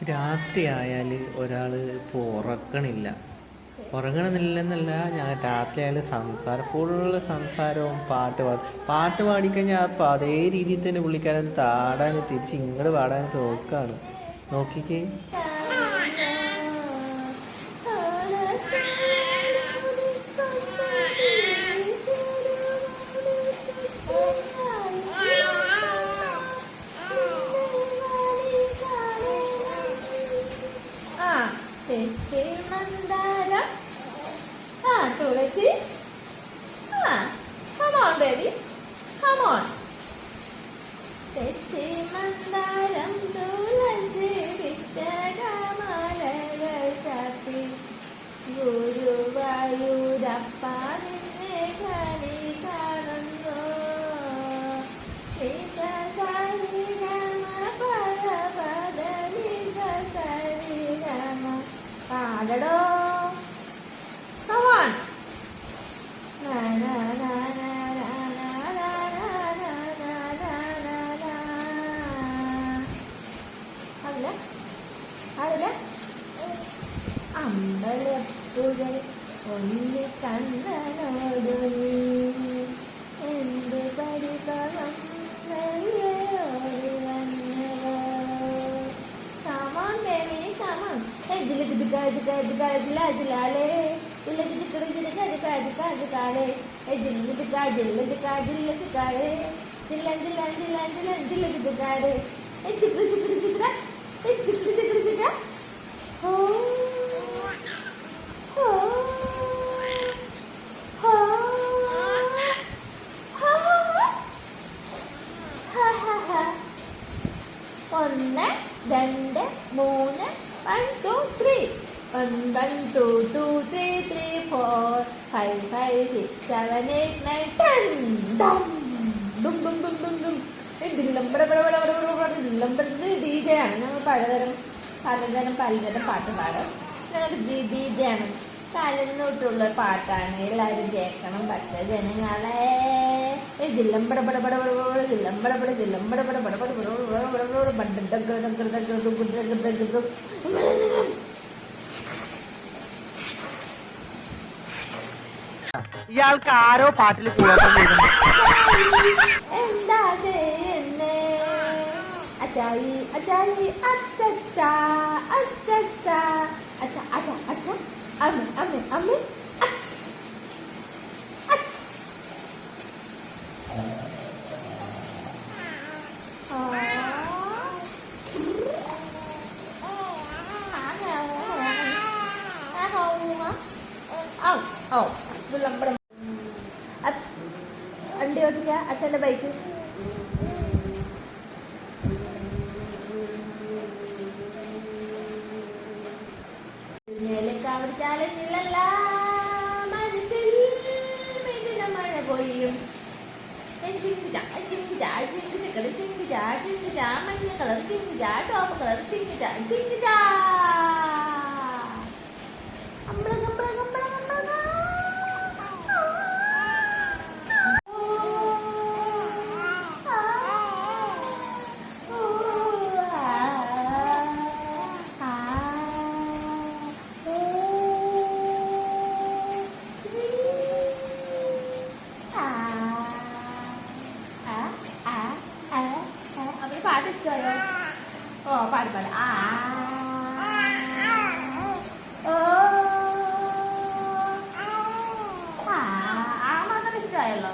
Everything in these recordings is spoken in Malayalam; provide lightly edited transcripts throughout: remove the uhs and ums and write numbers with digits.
രാത്രി ആയാൽ ഒരാൾ ഇപ്പോൾ ഉറക്കണില്ല. ഉറങ്ങണമെന്നില്ലെന്നല്ല, ഞാൻ രാത്രി ആയാൽ ഫുള്ള് സംസാരവും പാട്ട് പാടിക്കഴിഞ്ഞാൽ അപ്പോൾ അതേ രീതിയിൽ തന്നെ പുള്ളിക്കാരൻ താടാൻ തിരിച്ച് ഇങ്ങോട്ട് പാടാൻ നോക്കുകയാണ്. നോക്കിക്കേ. Mandara. Tulasi. Come on, baby. Come on. Mandaram tulasi vittagamalagasapi Guruvayurappa ninne kani kanunnu Nisa sari gama pada pada nisa sari gama പാടടോ. Come on. Na na na na na na na na na na na na. അല്ല അല്ല അമ്പലപ്പുഴ ഒന്ന് കണ്ണനോടു എന്ത് പരിഭവം ഒന്ന് രണ്ട് മൂന്ന് 1 2 3 1 1 2 2 3 3 4 5 5 6 7 8 9 10 dum dum dum dum dum dum DJ ആണ്. ഞങ്ങൾ പലതരം പാട്ട് പാടും. ഞങ്ങൾക്ക് DJ ആണ്. തലന്നോട്ടുള്ള പാട്ടാണ്. എല്ലാവരും കേൾക്കണം. പക്ഷേ ജനങ്ങളെ ഇയാൾക്ക് ആരോ പാട്ടിൽ എന്താ ചെയ്യുന്നേ? അച്ചായി അച്ചായി അച്ഛ അച്ഛ അച്ഛ അച്ഛ അച്ഛ അമ്മ അമ്മ അമ്മ വണ്ടി ഓടിക്ക. അച്ഛൻ്റെ ബൈക്ക് ചാലച്ചില്ലല്ല മനസ്സിൽ മിഥുന മഴ പൊഴിയും മഞ്ഞ കളർ ടോപ്പ് കളർ പാട്ട് ഇഷ്ടമായോ? ഓ പാട് പാട്. മാത്രം ഇഷ്ടമായല്ലോ.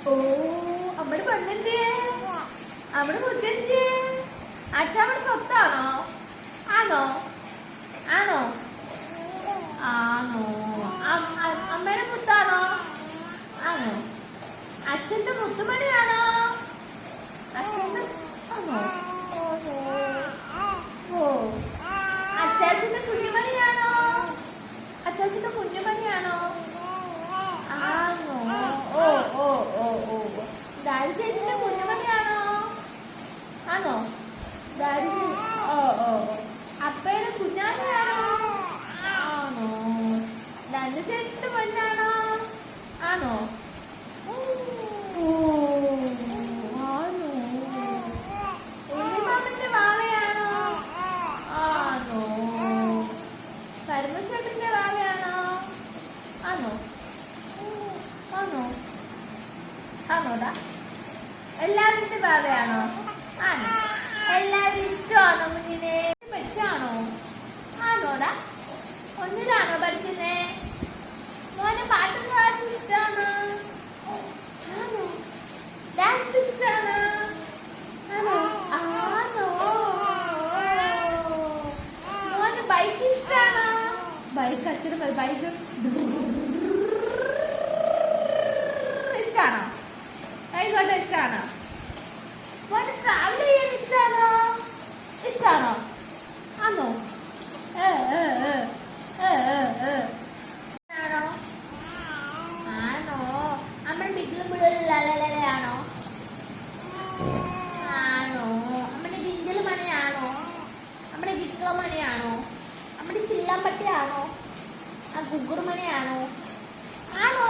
ഓ അമ്മടെ പെണ്ണെന്തേ? അമ്മടെ മുറ്റെന്തേ? അച്ഛമ്മടെ സ്വത്താണോ? ആണോ ആണോ ആണോ? അമ്മയുടെ മുത്താണോ? ആണോ? അച്ഛന്റെ മുത്തുമണിയാണോ? അച്ഛന്റെ ആണോ? ഓ അച്ചാച്ചന്റെ കുഞ്ഞുമണിയാണോ? അച്ചാച്ചന്റെ കുഞ്ഞുമണിയാണോ? ആണോ? ഓ ഓ ഓ ഓ ഡാഡി ചേച്ചിന്റെ കുഞ്ഞുമണിയാണോ? ആണോ? ഡാഡി ഓ ഓ അപ്പയുടെ കുഞ്ഞാനാണോ? ആണോ? രണ്ട് ചേച്ചിന്റെ പെണ്ണാണോ? ആണോ? ആണോടാ? എല്ലാവരുടെ ബാബയാണോ? ആണ്. എല്ലാവരും ഇഷ്ടമാണോ കുഞ്ഞിനെ? പഠിച്ചാണോ? ആണോടാ? ഒന്നിലാണോ പഠിക്കുന്നേ? മോനെ പാട്ട് ക്ലാസ് ഇഷ്ടമാണോ? ആണോ? ഡാൻസ് ഇഷ്ടമാണോ? ആണോ? ആണോ? മോന് ബൈക്ക് ഇഷ്ടമാണോ? ബൈക്ക് അച്ഛനും ബൈക്ക് ഇഷ്ടമാണോ? ആയിക്കോട്ടെ, ഇഷ്ടമാണോ? മോന് ട്രാവൽ ചെയ്യാൻ ഇഷ്ടമാണോ? ഇഷ്ടമാണോ? ആണോ? ആണോ? ആണോ? നമ്മുടെ വീട്ടിലും പിള്ളേരാണോ? ആണോ? നമ്മുടെ ജിഞ്ചൽ മണിയാണോ? നമ്മുടെ വിക്ല മണിയാണോ? നമ്മുടെ ചില്ലമ്പട്ടിയാണോ? ആ കുക്കുറുമണിയാണോ? ആണോ?